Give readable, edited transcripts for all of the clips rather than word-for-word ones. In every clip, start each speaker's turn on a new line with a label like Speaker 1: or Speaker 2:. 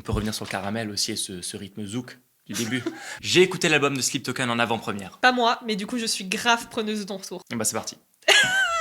Speaker 1: peut revenir sur Caramel aussi et ce rythme zouk du début. J'ai écouté l'album de Sleep Token en avant-première.
Speaker 2: Pas moi, mais du coup, je suis grave preneuse de ton retour.
Speaker 1: Et bah c'est parti.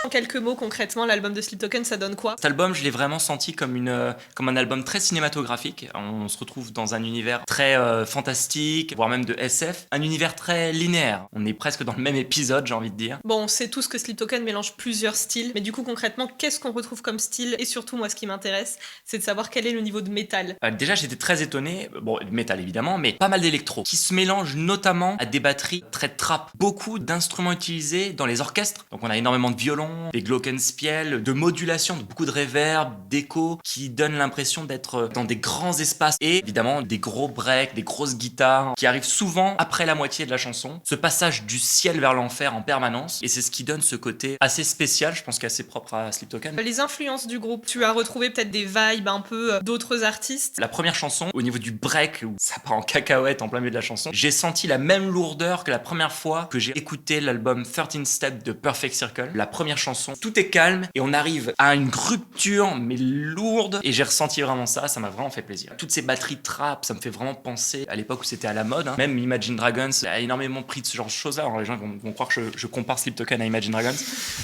Speaker 2: En quelques mots, concrètement, l'album de Sleep Token, ça donne quoi?
Speaker 1: Cet album, je l'ai vraiment senti comme un album très cinématographique. On se retrouve dans un univers très fantastique, voire même de SF. Un univers très linéaire. On est presque dans le même épisode, j'ai envie de dire.
Speaker 2: Bon, on sait tous que Sleep Token mélange plusieurs styles, mais du coup, concrètement, qu'est-ce qu'on retrouve comme style? Et surtout, moi, ce qui m'intéresse, c'est de savoir quel est le niveau de métal.
Speaker 1: Déjà, j'étais très étonné. Bon, métal évidemment, mais pas mal d'électro, qui se mélange notamment à des batteries très trap. Beaucoup d'instruments utilisés dans les orchestres. Donc on a énormément de violons, des glockenspiel, de modulation, beaucoup de reverb, d'écho, qui donnent l'impression d'être dans des grands espaces. Et évidemment, des gros breaks, des grosses guitares, qui arrivent souvent après la moitié de la chanson. Ce passage du ciel vers l'enfer en permanence. Et c'est ce qui donne ce côté assez spécial, je pense qu'assez propre à Sleep Token.
Speaker 2: Les influences du groupe, tu as retrouvé peut-être des vibes un peu d'autres artistes.
Speaker 1: La première chanson, au niveau du break, où ça part en cacahuète en plein milieu de la chanson, j'ai senti la même lourdeur que la première fois que j'ai écouté l'album 13 Steps de Perfect Circle. La première chanson, tout est calme et on arrive à une rupture mais lourde et j'ai ressenti vraiment ça m'a vraiment fait plaisir. Toutes ces batteries trap, ça me fait vraiment penser à l'époque où c'était à la mode. Même Imagine Dragons a énormément pris de ce genre de choses-là. Alors les gens vont croire que je compare Sleep Token à Imagine Dragons,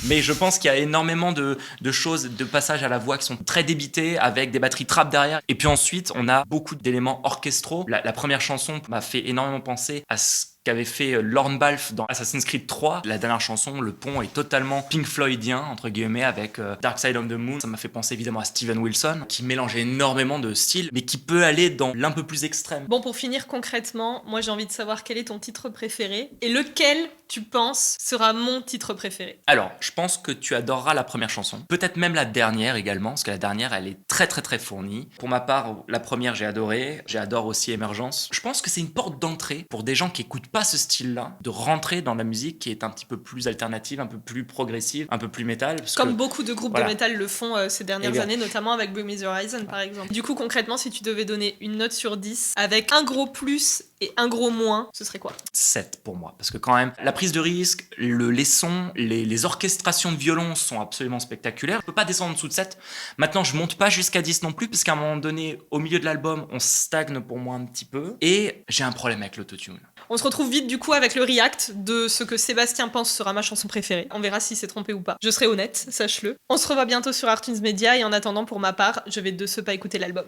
Speaker 1: mais je pense qu'il y a énormément de choses, de passages à la voix qui sont très débités avec des batteries trap derrière. Et puis ensuite, on a beaucoup d'éléments orchestraux. La première chanson m'a fait énormément penser à ce qu'avait fait Lorne Balfe dans Assassin's Creed 3. La dernière chanson, le pont est totalement Pink Floydien, entre guillemets, avec Dark Side of the Moon. Ça m'a fait penser évidemment à Steven Wilson, qui mélange énormément de styles, mais qui peut aller dans l'un peu plus extrême.
Speaker 2: Bon, pour finir concrètement, moi j'ai envie de savoir quel est ton titre préféré et lequel tu penses sera mon titre préféré.
Speaker 1: Alors, je pense que tu adoreras la première chanson. Peut-être même la dernière également, parce que la dernière, elle est très très très fournie. Pour ma part, la première, j'ai adoré. J'adore aussi Émergence. Je pense que c'est une porte d'entrée pour des gens qui écoutent pas ce style-là, de rentrer dans la musique qui est un petit peu plus alternative, un peu plus progressive, un peu plus métal.
Speaker 2: Comme beaucoup de groupes
Speaker 1: voilà.
Speaker 2: de métal le font ces dernières années, notamment avec Bring Me The Horizon par exemple. Du coup, concrètement, si tu devais donner une note sur 10 avec un gros plus et un gros moins, ce serait quoi?
Speaker 1: 7 pour moi. Parce que quand même, la prise de risque, les sons, les orchestrations de violon sont absolument spectaculaires. Je peux pas descendre en dessous de 7. Maintenant, je monte pas jusqu'à 10 non plus, parce qu'à un moment donné, au milieu de l'album, on stagne pour moi un petit peu. Et j'ai un problème avec l'autotune.
Speaker 2: On se retrouve vite du coup avec le react de ce que Sébastien pense sera ma chanson préférée. On verra s'il s'est trompé ou pas. Je serai honnête, sache-le. On se revoit bientôt sur Artunes Media et en attendant, pour ma part, je vais de ce pas écouter l'album.